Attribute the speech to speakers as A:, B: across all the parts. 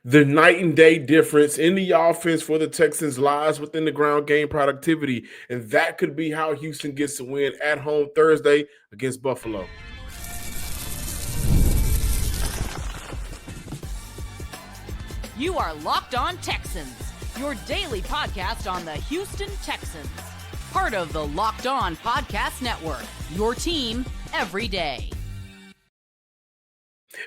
A: The night and day difference in the offense for the Texans lies within the ground game productivity, and that could be how Houston gets the win at home Thursday against Buffalo.
B: You are Locked On Texans, your daily podcast on the Houston Texans. Part of the Locked On Podcast Network, your team every day.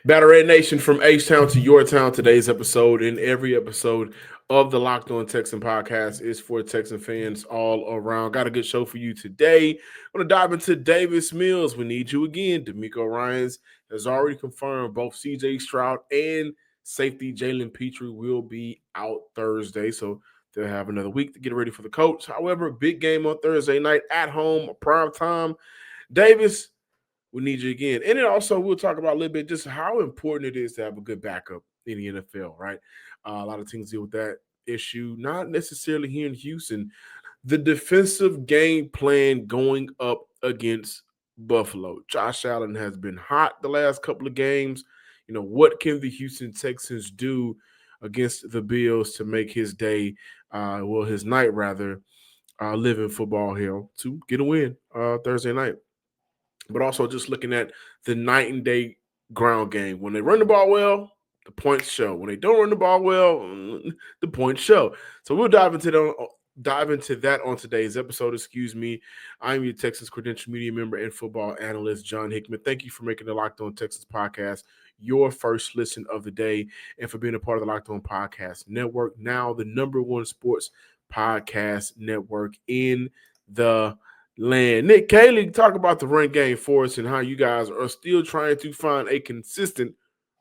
A: Battle Red Nation, from H-Town to your town, today's episode and every episode of the Locked On Texan podcast is for Texan fans all around. Got a good show for you today. I'm going to dive into Davis Mills. We need you again. D'Amico Ryans has already confirmed both C.J. Stroud and safety Jalen Petrie will be out Thursday, so they'll have another week to get ready for the coach. However, big game on Thursday night at home, prime time. Davis, we need you again. And then also we'll talk about a little bit just how important it is to have a good backup in the NFL, right? A lot of teams deal with that issue, not necessarily here in Houston. The defensive game plan going up against Buffalo. Josh Allen has been hot the last couple of games. You know, what can the Houston Texans do against the Bills to make his day, his night rather, live in football hell to get a win Thursday night? But also just looking at the night and day ground game. When they run the ball well, the points show. When they don't run the ball well, the points show. So we'll dive into that on today's episode. Excuse me. I'm your Texas Credential Media member and football analyst, John Hickman. Thank you for making the Locked On Texas podcast your first listen of the day and for being a part of the Locked On Podcast Network, now the number one sports podcast network in the land. Nick Cayley, talk about the run game for us and how you guys are still trying to find a consistent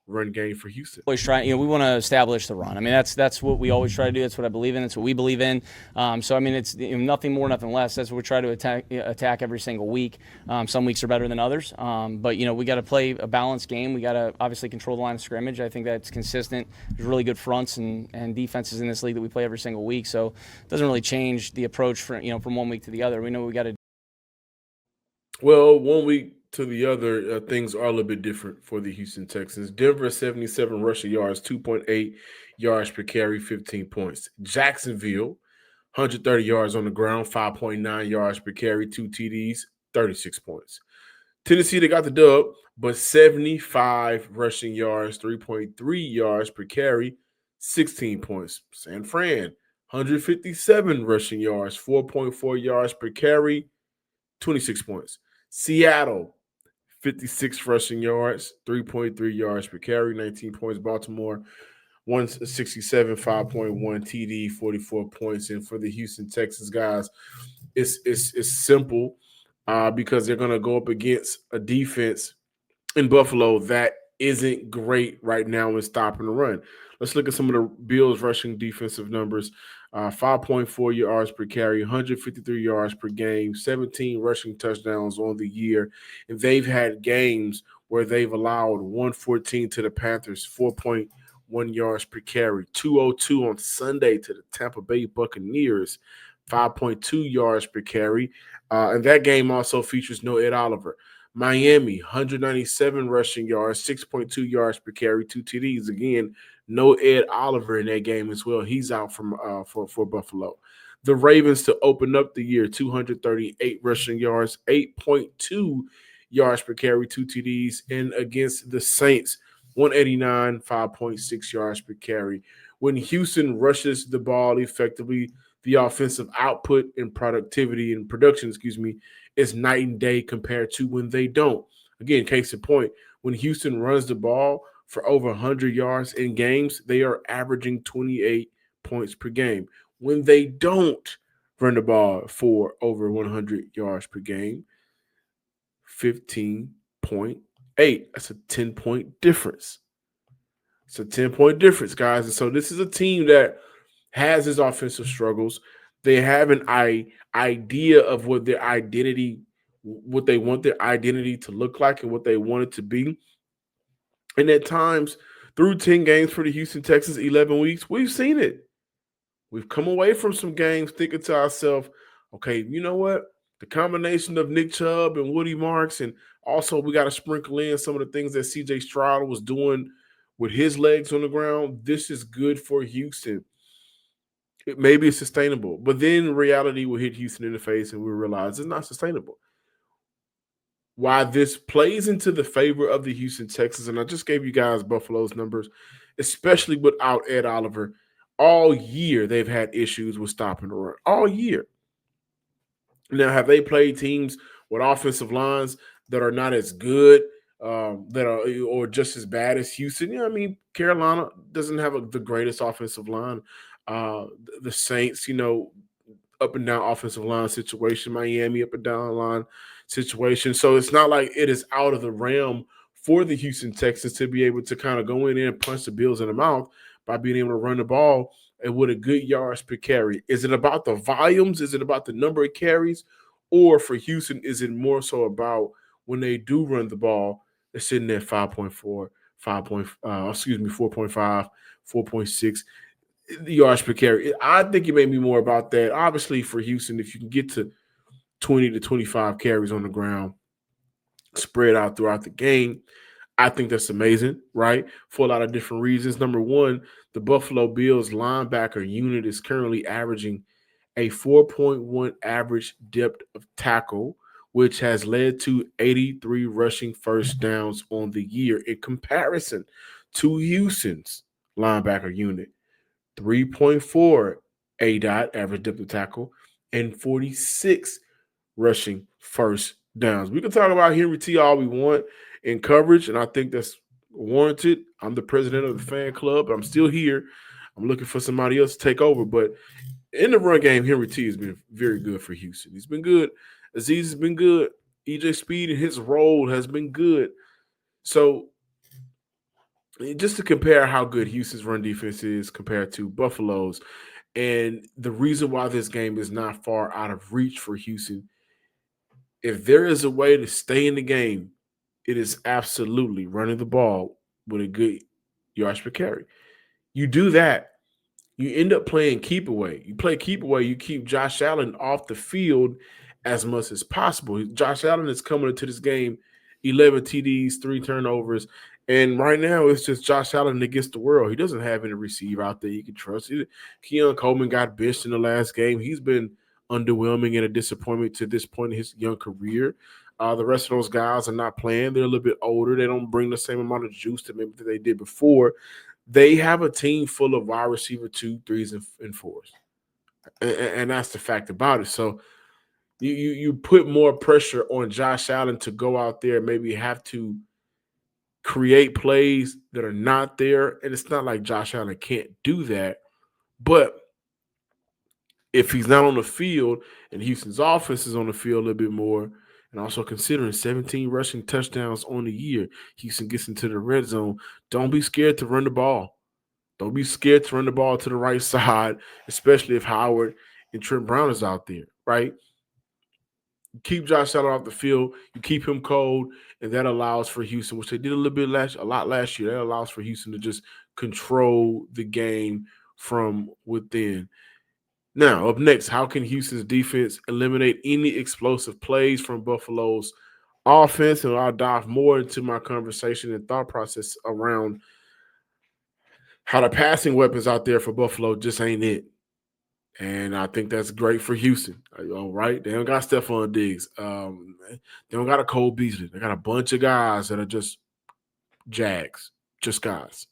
A: run game for Houston.
C: Always try, we want to establish the run. I mean, that's what we always try to do. That's what I believe in. That's what we believe in. So I mean, it's nothing more, nothing less. That's what we try to attack every single week. Some weeks are better than others, but we got to play a balanced game. We got to obviously control the line of scrimmage. I think that's consistent. There's really good fronts and defenses in this league that we play every single week. So it doesn't really change the approach from one week to the other. We know what we got to do.
A: Well, 1 week to the other, things are a little bit different for the Houston Texans. Denver, 77 rushing yards, 2.8 yards per carry, 15 points. Jacksonville, 130 yards on the ground, 5.9 yards per carry, 2 TDs, 36 points. Tennessee, they got the dub, but 75 rushing yards, 3.3 yards per carry, 16 points. San Fran, 157 rushing yards, 4.4 yards per carry, 26 points. Seattle, 56 rushing yards, 3.3 yards per carry, 19 points. Baltimore, 167, 5.1 TD, 44 points. And for the Houston Texans guys, it's simple because they're going to go up against a defense in Buffalo that isn't great right now in stopping the run. Let's look at some of the Bills' rushing defensive numbers. 5.4 yards per carry, 153 yards per game, 17 rushing touchdowns on the year. And they've had games where they've allowed 114 to the Panthers, 4.1 yards per carry, 202 on Sunday to the Tampa Bay Buccaneers, 5.2 yards per carry. And that game also features no Ed Oliver. Miami, 197 rushing yards, 6.2 yards per carry, 2 TDs. Again, no Ed Oliver in that game as well. He's out for Buffalo. The Ravens to open up the year, 238 rushing yards, 8.2 yards per carry, 2 TDs. And against the Saints, 189, 5.6 yards per carry. When Houston rushes the ball effectively, the offensive output and productivity and production, is night and day compared to when they don't. Again, case in point, when Houston runs the ball for over 100 yards in games, they are averaging 28 points per game. When they don't run the ball for over 100 yards per game, 15.8. That's a 10-point difference. It's a 10-point difference, guys. And so this is a team that has its offensive struggles. They have an idea of what their identity, what they want their identity to look like and what they want it to be. And at times, through 10 games for the Houston Texans, 11 weeks, we've seen it. We've come away from some games thinking to ourselves, okay, you know what? The combination of Nick Chubb and Woody Marks, and also we got to sprinkle in some of the things that C.J. Stroud was doing with his legs on the ground, this is good for Houston. Maybe it's sustainable, but then reality will hit Houston in the face and we'll realize it's not sustainable. Why this plays into the favor of the Houston Texans, and I just gave you guys Buffalo's numbers, especially without Ed Oliver. All year they've had issues with stopping the run. All year. Now, have they played teams with offensive lines that are not as good, that are or just as bad as Houston? Yeah, I mean, Carolina doesn't have the greatest offensive line. The Saints, up and down offensive line situation. Miami up and down line situation. So it's not like it is out of the realm for the Houston Texans to be able to kind of go in there and punch the Bills in the mouth by being able to run the ball and with a good yards per carry. Is it about the volumes? Is it about the number of carries? Or for Houston, is it more so about when they do run the ball, they're sitting at 5.4, 4.5, 4.6 yards per carry. I think it may be more about that. Obviously, for Houston, if you can get to 20 to 25 carries on the ground, spread out throughout the game, I think that's amazing, right? For a lot of different reasons. Number one, the Buffalo Bills linebacker unit is currently averaging a 4.1 average depth of tackle, which has led to 83 rushing first downs on the year in comparison to Houston's linebacker unit. 3.4 ADOT, average depth of tackle, and 46 rushing first downs. We can talk about Henry T all we want in coverage, and I think that's warranted. I'm the president of the fan club, but I'm still here. I'm looking for somebody else to take over. But in the run game, Henry T has been very good for Houston. He's been good. Aziz has been good. EJ Speed in his role has been good. So just to compare how good Houston's run defense is compared to Buffalo's, and the reason why this game is not far out of reach for Houston, if there is a way to stay in the game, it is absolutely running the ball with a good yards per carry. You do that, you end up playing keep away. You play keep away, you keep Josh Allen off the field as much as possible. Josh Allen is coming into this game 11 TDs, 3 turnovers, and right now it's just Josh Allen against the world. He doesn't have any receiver out there you can trust. Keon Coleman got benched in the last game. He's been underwhelming and a disappointment to this point in his young career. The rest of those guys are not playing. They're a little bit older. They don't bring the same amount of juice that maybe they did before. They have a team full of wide receiver 2, 3s, and 4s. And that's the fact about it. So you put more pressure on Josh Allen to go out there and maybe have to create plays that are not there. And it's not like Josh Allen can't do that. But if he's not on the field and Houston's offense is on the field a little bit more, and also considering 17 rushing touchdowns on the year, Houston gets into the red zone, don't be scared to run the ball. Don't be scared to run the ball to the right side, especially if Howard and Trent Brown is out there, right? You keep Josh Allen off the field, you keep him cold, and that allows for Houston, which they did a lot last year, that allows for Houston to just control the game from within. Now, up next, how can Houston's defense eliminate any explosive plays from Buffalo's offense? And I'll dive more into my conversation and thought process around how the passing weapons out there for Buffalo just ain't it. And I think that's great for Houston. All right. They don't got Stephon Diggs. They don't got a Cole Beasley. They got a bunch of guys that are just Jags, just guys.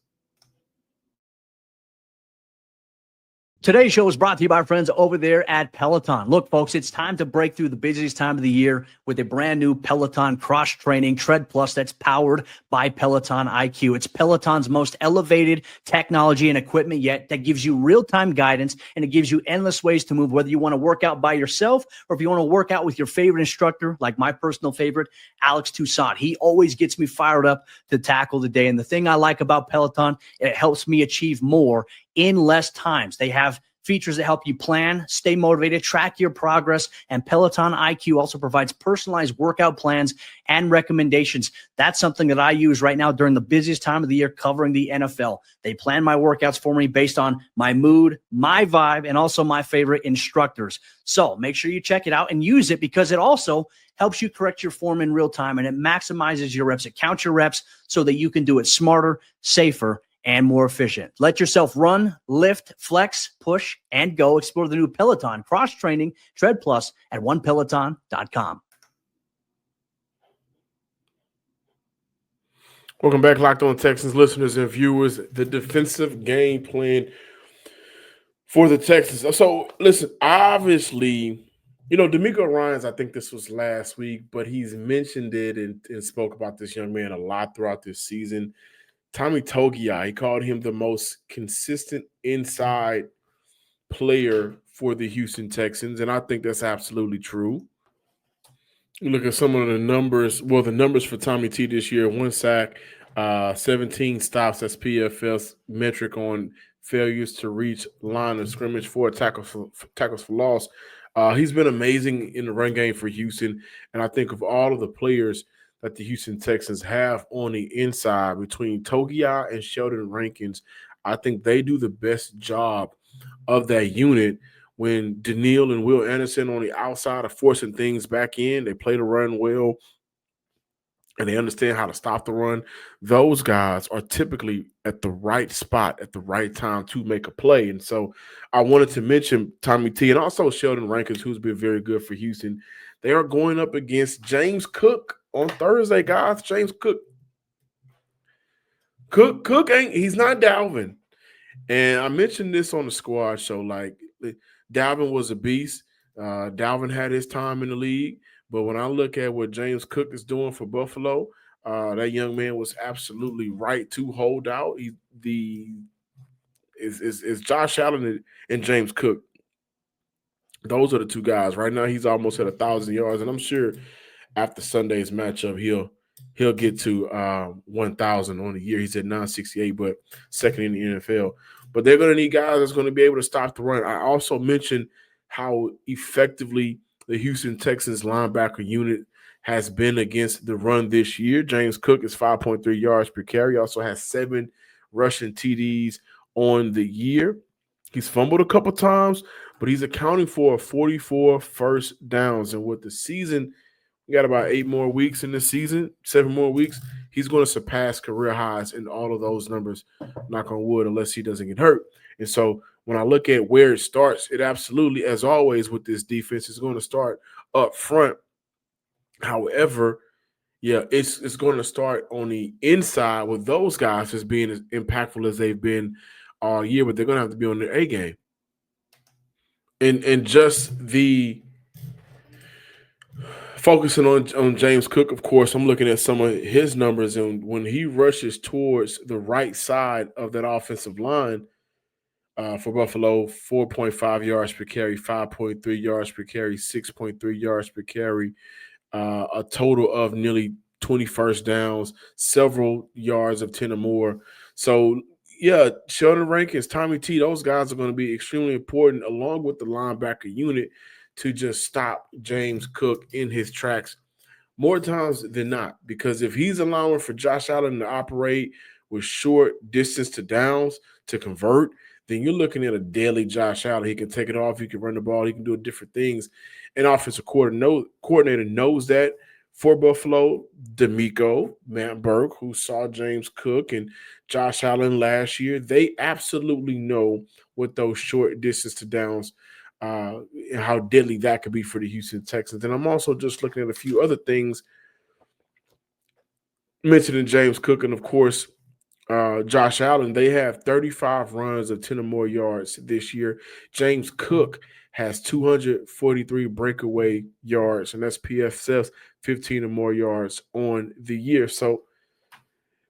D: Today's show is brought to you by our friends over there at Peloton. Look, folks, it's time to break through the busiest time of the year with a brand new Peloton cross-training Tread Plus that's powered by Peloton IQ. It's Peloton's most elevated technology and equipment yet that gives you real-time guidance, and it gives you endless ways to move, whether you want to work out by yourself or if you want to work out with your favorite instructor, like my personal favorite, Alex Toussaint. He always gets me fired up to tackle the day. And the thing I like about Peloton, it helps me achieve more in less times. They have features that help you plan, stay motivated, track your progress, and Peloton IQ also provides personalized workout plans and recommendations. That's something that I use right now during the busiest time of the year covering the NFL. They plan my workouts for me based on my mood, my vibe, and also my favorite instructors. So make sure you check it out and use it because it also helps you correct your form in real time and it maximizes your reps. It counts your reps so that you can do it smarter, safer, and more efficient. Let yourself run, lift, flex, push, and go. Explore the new Peloton cross-training Tread Plus at onepeloton.com.
A: Welcome back, Locked On Texans listeners and viewers. The defensive game plan for the Texans. So, listen, obviously, DeMeco Ryans, I think this was last week, but he's mentioned it and spoke about this young man a lot throughout this season. Tommy Togiai, he called him the most consistent inside player for the Houston Texans, and I think that's absolutely true. You look at some of the numbers. Well, the numbers for Tommy T this year: 1 sack, 17 stops. That's PFF's metric on failures to reach line of scrimmage, 4 tackles for loss. He's been amazing in the run game for Houston, and I think of all of the players that the Houston Texans have on the inside between Togiai and Sheldon Rankins, I think they do the best job of that unit. When Daniil and Will Anderson on the outside are forcing things back in, they play the run well, and they understand how to stop the run. Those guys are typically at the right spot at the right time to make a play. And so I wanted to mention Tommy T and also Sheldon Rankins, who's been very good for Houston. They are going up against James Cook on Thursday, guys. James Cook. Cook he's not Dalvin. And I mentioned this on the squad show, like Dalvin was a beast. Dalvin had his time in the league. But when I look at what James Cook is doing for Buffalo, that young man was absolutely right to hold out. Is Josh Allen and James Cook. Those are the two guys. Right now, he's almost at 1,000 yards, and I'm sure after Sunday's matchup, he'll get to 1,000 on the year. He's at 968, but second in the NFL. But they're going to need guys that's going to be able to stop the run. I also mentioned how effectively the Houston Texans linebacker unit has been against the run this year. James Cook is 5.3 yards per carry. He also has 7 rushing TDs on the year. He's fumbled a couple times, but he's accounting for 44 first downs. And with the season, we got about 8 more weeks in the season, 7 more weeks. He's going to surpass career highs in all of those numbers, knock on wood, unless he doesn't get hurt. And so when I look at where it starts, it absolutely, as always with this defense, is going to start up front. However, yeah, it's going to start on the inside with those guys as being as impactful as they've been all year, but they're going to have to be on their A game. And just the focusing on James Cook, of course, I'm looking at some of his numbers, and when he rushes towards the right side of that offensive line for Buffalo, 4.5 yards per carry, 5.3 yards per carry, 6.3 yards per carry, a total of nearly 20 first downs, several yards of 10 or more. So, yeah, Sheldon Rankins, Tommy T, those guys are going to be extremely important along with the linebacker unit to just stop James Cook in his tracks more times than not. Because if he's allowing for Josh Allen to operate with short distance to downs to convert, then you're looking at a deadly Josh Allen. He can take it off. He can run the ball. He can do different things. And offensive coordinator knows that for Buffalo. DeMeco, Matt Burke, who saw James Cook and Josh Allen last year, they absolutely know what those short distance to downs and how deadly that could be for the Houston Texans. And I'm also just looking at a few other things mentioning James Cook and, of course, Josh Allen. They have 35 runs of 10 or more yards this year. James Cook has 243 breakaway yards, and that's PFF's 15 or more yards on the year. So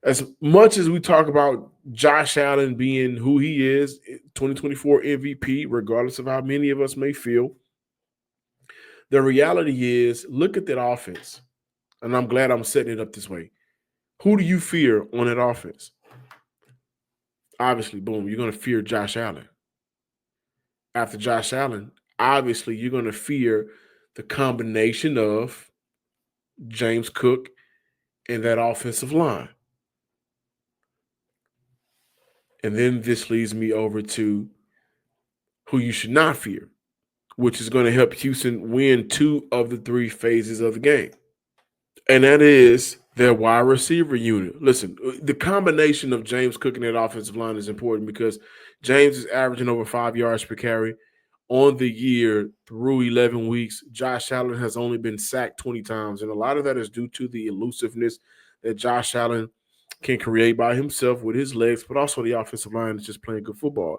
A: as much as we talk about Josh Allen being who he is, 2024 MVP, regardless of how many of us may feel, the reality is, look at that offense. And I'm glad I'm setting it up this way. Who do you fear on that offense? Obviously, boom, you're going to fear Josh Allen. after Josh Allen, obviously you're going to fear the combination of James Cook and that offensive line. And then this leads me over to who you should not fear, which is going to help Houston win 2 of the 3 phases of the game. And that is their wide receiver unit. Listen, the combination of James Cook and that offensive line is important because James is averaging over 5 yards per carry on the year through 11 weeks. Josh Allen has only been sacked 20 times, and a lot of that is due to the elusiveness that Josh Allen can create by himself with his legs, but also the offensive line is just playing good football.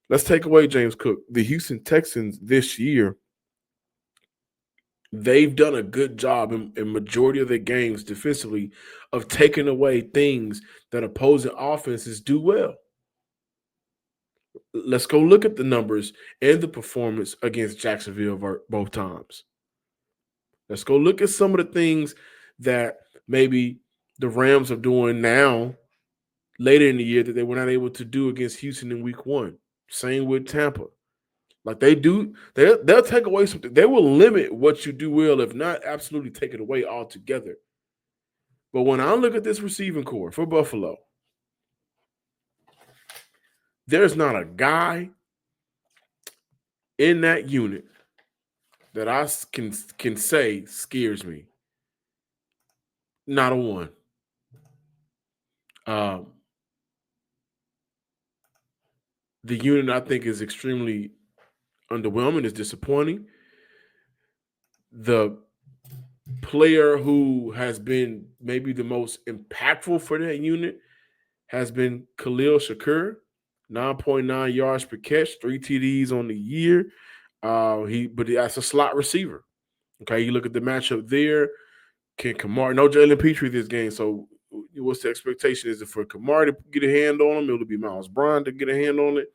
A: Let's take away James Cook. The Houston Texans this year, they've done a good job in majority of their games defensively of taking away things that opposing offenses do well. Let's go look at the numbers and the performance against Jacksonville both times. Let's go look at some of the things that maybe the Rams are doing now later in the year that they were not able to do against Houston in week 1. Same with Tampa. Like they'll take away something. They will limit what you do well, if not absolutely take it away altogether. But when I look at this receiving core for Buffalo, there's not a guy in that unit that I can say scares me. Not a one. The unit I think is extremely underwhelming, is disappointing. The player who has been maybe the most impactful for that unit has been Khalil Shakur, 9.9 yards per catch, 3 TDs on the year. But that's a slot receiver. Okay, you look at the matchup there. Can Kamar, no Jalen Petrie this game, so what's the expectation? Is it for Kamar to get a hand on him? It'll be Miles Brown to get a hand on it.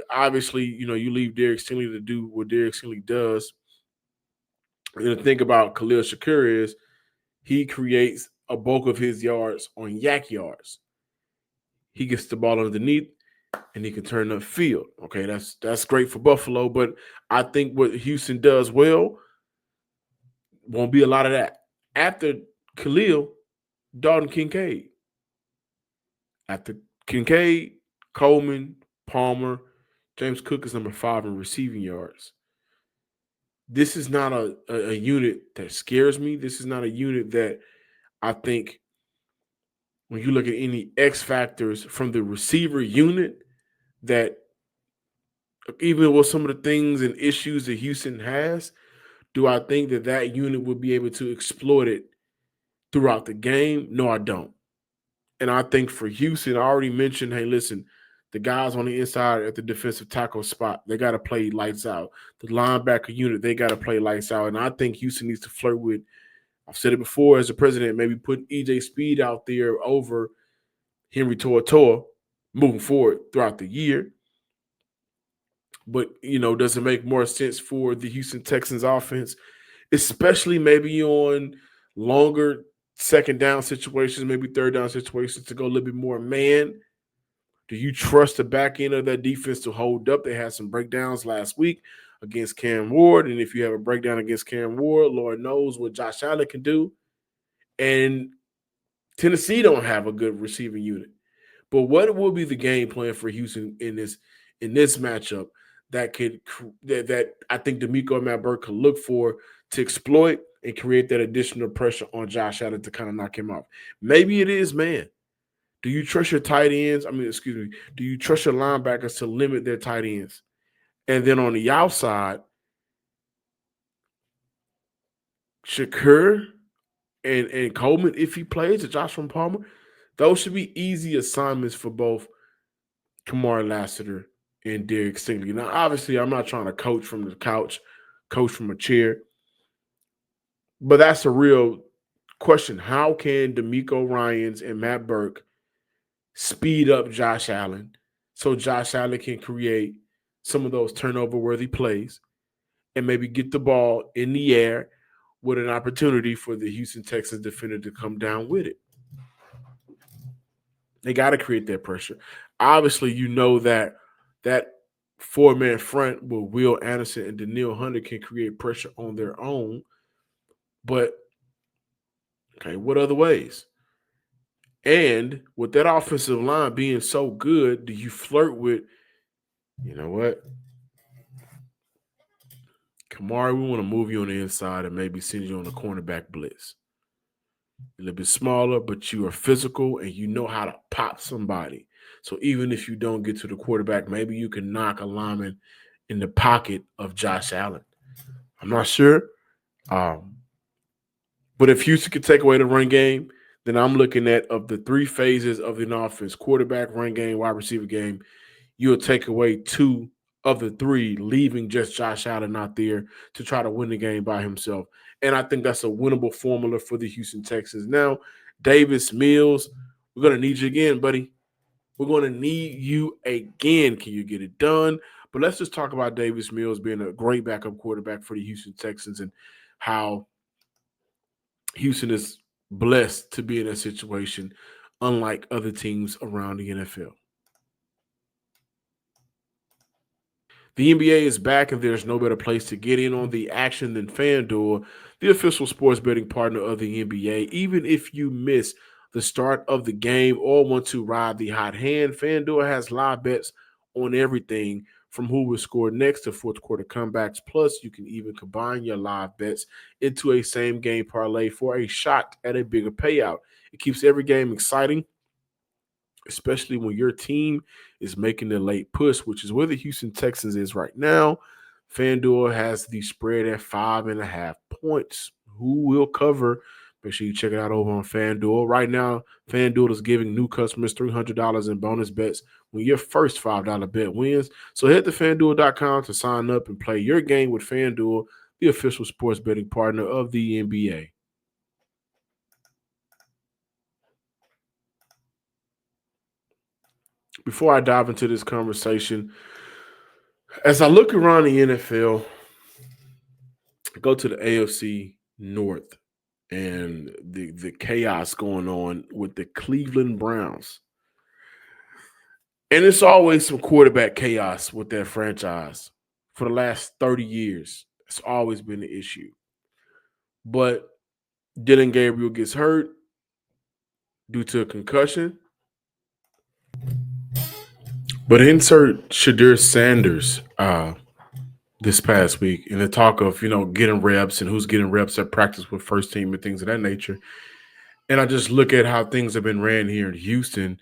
A: Obviously, you leave Derek Stingley to do what Derek Stingley does. And the thing about Khalil Shakur is he creates a bulk of his yards on yak yards. He gets the ball underneath and he can turn the field. Okay, that's great for Buffalo, but I think what Houston does well won't be a lot of that. After Khalil, Dalton Kincaid. After Kincaid, Coleman, Palmer, James Cook is number 5 in receiving yards. This is not a unit that scares me. This is not a unit that I think when you look at any X factors from the receiver unit, that even with some of the things and issues that Houston has, do I think that unit would be able to exploit it throughout the game? No, I don't. And I think for Houston, I already mentioned, hey, listen, the guys on the inside at the defensive tackle spot, they got to play lights out. The linebacker unit, they got to play lights out. And I think Houston needs to flirt with, I've said it before as a president, maybe put EJ Speed out there over Henry To'oTo'o moving forward throughout the year. But, does it make more sense for the Houston Texans offense, especially maybe on longer second down situations, maybe third down situations, to go a little bit more man? Do you trust the back end of that defense to hold up? They had some breakdowns last week against Cam Ward. And if you have a breakdown against Cam Ward, Lord knows what Josh Allen can do. And Tennessee don't have a good receiving unit. But what will be the game plan for Houston in this matchup that I think D'Amico and Matt Burke could look for to exploit and create that additional pressure on Josh Allen to kind of knock him off? Maybe it is man. Do you trust your tight ends? Do you trust your linebackers to limit their tight ends? And then on the outside, Shakur and Coleman, if he plays, or Joshua Palmer, those should be easy assignments for both Kamar Lassiter and Derek Stingley. Now, obviously, I'm not trying to coach from the couch, coach from a chair, but that's a real question. How can D'Amico Ryans and Matt Burke speed up Josh Allen so Josh Allen can create some of those turnover-worthy plays and maybe get the ball in the air with an opportunity for the Houston Texans defender to come down with it? They got to create that pressure. Obviously, that four-man front with Will Anderson and Daniil Hunter can create pressure on their own. But, okay, what other ways? And with that offensive line being so good, do you flirt with, you know what? Kamari, we want to move you on the inside and maybe send you on a cornerback blitz. A little bit smaller, but you are physical and you know how to pop somebody. So even if you don't get to the quarterback, maybe you can knock a lineman in the pocket of Josh Allen. I'm not sure. But if Houston could take away the run game, then I'm looking at of the three phases of the offense, quarterback, run game, wide receiver game, you'll take away two of the three, leaving just Josh Allen out there to try to win the game by himself. And I think that's a winnable formula for the Houston Texans. Now, Davis Mills, we're going to need you again, buddy. We're going to need you again. Can you get it done? But let's just talk about Davis Mills being a great backup quarterback for the Houston Texans and how Houston is blessed to be in a situation unlike other teams around the NFL. The NBA is back, and there's no better place to get in on the action than FanDuel, the official sports betting partner of the NBA. Even if you miss the start of the game or want to ride the hot hand, FanDuel has live bets on everything from who will score next to fourth quarter comebacks. Plus, you can even combine your live bets into a same game parlay for a shot at a bigger payout. It keeps every game exciting, especially when your team is making the late push, which is where the Houston Texans is right now. FanDuel has the spread at 5.5 points. Who will cover? Make sure you check it out over on FanDuel. Right now, FanDuel is giving new customers $300 in bonus bets when your first $5 bet wins. So head to FanDuel.com to sign up and play your game with FanDuel, the official sports betting partner of the NBA. Before I dive into this conversation, as I look around the NFL, go to the AFC North and the chaos going on with the Cleveland Browns. And it's always some quarterback chaos with that franchise. For the last 30 years, it's always been an issue. But Dylan Gabriel gets hurt due to a concussion. But insert Shadir Sanders this past week in the talk of, getting reps and who's getting reps at practice with first team and things of that nature. And I just look at how things have been ran here in Houston.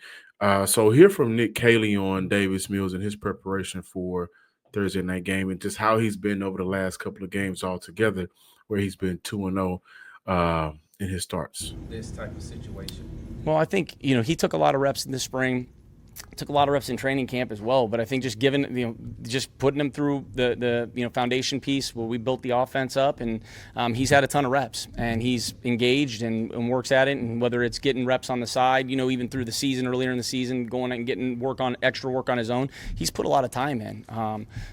A: So hear from Nick Caley on Davis Mills and his preparation for Thursday night game and just how he's been over the last couple of games altogether, where he's been 2-0 in his starts.
E: This type of situation.
C: Well, I think, he took a lot of reps in the spring. Took a lot of reps in training camp as well, but I think just just putting him through the foundation piece where we built the offense up, and he's had a ton of reps, and he's engaged and works at it. And whether it's getting reps on the side, even through the season, earlier in the season, going and getting extra work on his own, he's put a lot of time in.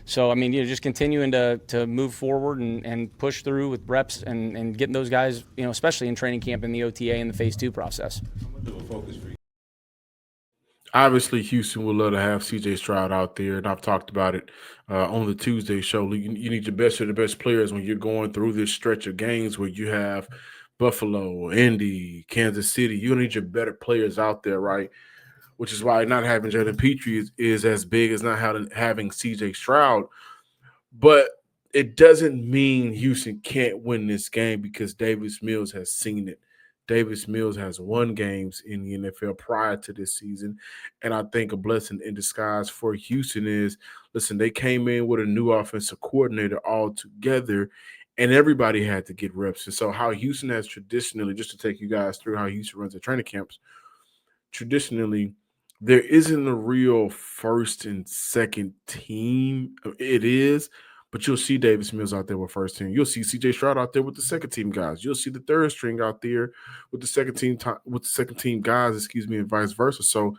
C: So just continuing to move forward and push through with reps and getting those guys, especially in training camp and the OTA and the phase 2 process.
E: I'm gonna do a focus for you.
A: Obviously, Houston would love to have C.J. Stroud out there, and I've talked about it on the Tuesday show. You need your best of the best players when you're going through this stretch of games where you have Buffalo, Indy, Kansas City. You need your better players out there, right? Which is why not having Jalen Petrie is as big as not having C.J. Stroud. But it doesn't mean Houston can't win this game because Davis Mills has seen it. Davis Mills has won games in the NFL prior to this season. And I think a blessing in disguise for Houston is, listen, they came in with a new offensive coordinator all together, and everybody had to get reps. And so how Houston has traditionally, just to take you guys through how Houston runs their training camps, traditionally, there isn't a real first and second team. It is, but you'll see Davis Mills out there with first team. You'll see C.J. Stroud out there with the second team guys. You'll see the third string out there with the second team guys, and vice versa. So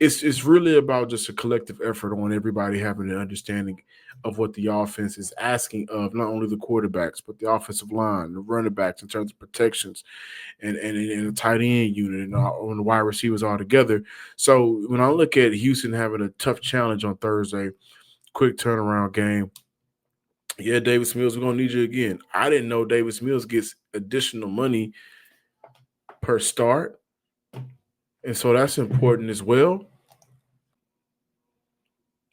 A: it's really about just a collective effort on everybody having an understanding of what the offense is asking of not only the quarterbacks, but the offensive line, the running backs in terms of protections, and the tight end unit and the wide receivers all together. So when I look at Houston having a tough challenge on Thursday, quick turnaround game. Yeah, Davis Mills, we're going to need you again. I didn't know Davis Mills gets additional money per start. And so that's important as well.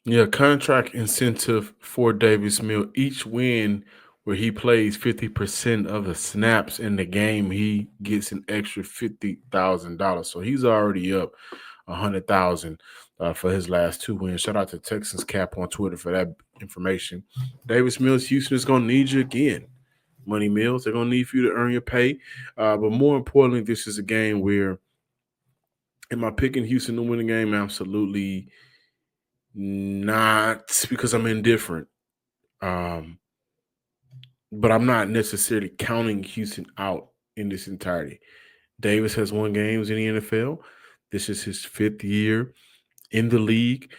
A: Yeah, contract incentive for Davis Mills. Each win where he plays 50% of the snaps in the game, he gets an extra $50,000. So he's already up $100,000 for his last 2 wins. Shout out to Texans Cap on Twitter for that information. Davis Mills, Houston is going to need you again. Money Mills, they're going to need for you to earn your pay. But more importantly, this is a game where, am I picking Houston to win the game? Absolutely not, because I'm indifferent. But I'm not necessarily counting Houston out in this entirety. Davis has won games in the NFL. This is his 5th year in the league.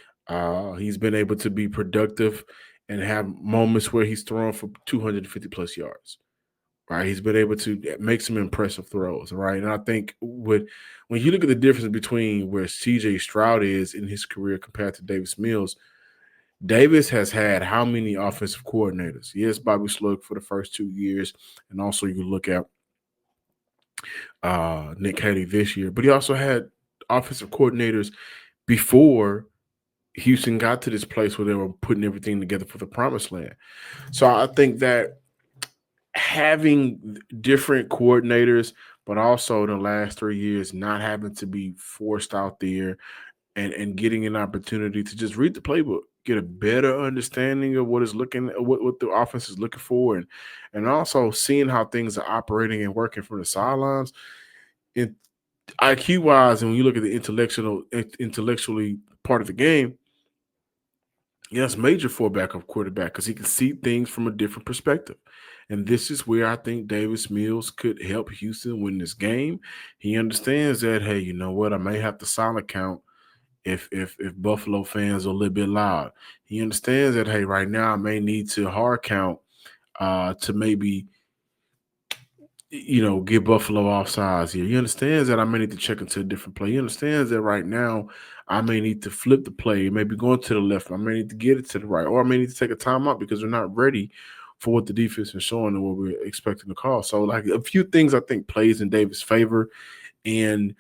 A: He's been able to be productive and have moments where he's thrown for 250 plus yards. Right, he's been able to make some impressive throws. Right, and I think when you look at the difference between where C.J. Stroud is in his career compared to Davis Mills, Davis has had how many offensive coordinators? Yes, Bobby Slug for the first 2 years, and also you look at Nick Haley this year, but he also had offensive coordinators before Houston got to this place where they were putting everything together for the promised land. So I think that having different coordinators, but also in the last 3 years not having to be forced out there and getting an opportunity to just read the playbook, get a better understanding of what the offense is looking for, and also seeing how things are operating and working from the sidelines. In IQ wise, and when you look at the intellectually part of the game, yes, major for a backup quarterback because he can see things from a different perspective. And this is where I think Davis Mills could help Houston win this game. He understands that, hey, you know what? I may have to silent count if Buffalo fans are a little bit loud. He understands that, hey, right now I may need to hard count to maybe, get Buffalo off sides here. He understands that I may need to check into a different play. He understands that right now I may need to flip the play, maybe going to the left. I may need to get it to the right, or I may need to take a timeout because we're not ready for what the defense is showing and what we're expecting to call. So, like, a few things I think plays in Davis' favor. And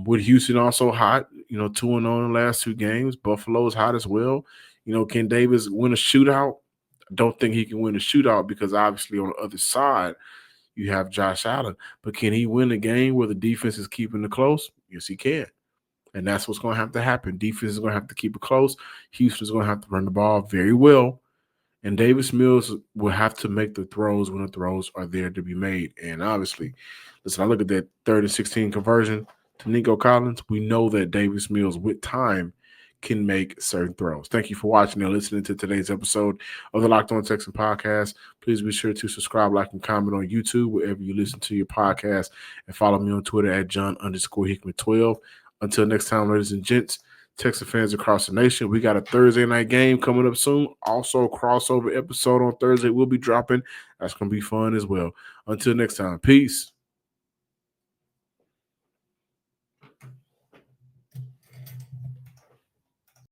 A: with Houston also hot, 2-0 in the last 2 games. Buffalo's hot as well. Can Davis win a shootout? I don't think he can win a shootout because obviously on the other side you have Josh Allen. But can he win a game where the defense is keeping it close? Yes, he can. And that's what's going to have to happen. Defense is going to have to keep it close. Houston's going to have to run the ball very well. And Davis Mills will have to make the throws when the throws are there to be made. And obviously, listen, I look at that 3rd and 16 conversion to Nico Collins. We know that Davis Mills, with time, can make certain throws. Thank you for watching and listening to today's episode of the Locked On Texans podcast. Please be sure to subscribe, like, and comment on YouTube, wherever you listen to your podcast, and follow me on Twitter at John_Hickman12. Until next time, ladies and gents, Texas fans across the nation, we got a Thursday night game coming up soon. Also, a crossover episode on Thursday will be dropping. That's going to be fun as well. Until next time, peace.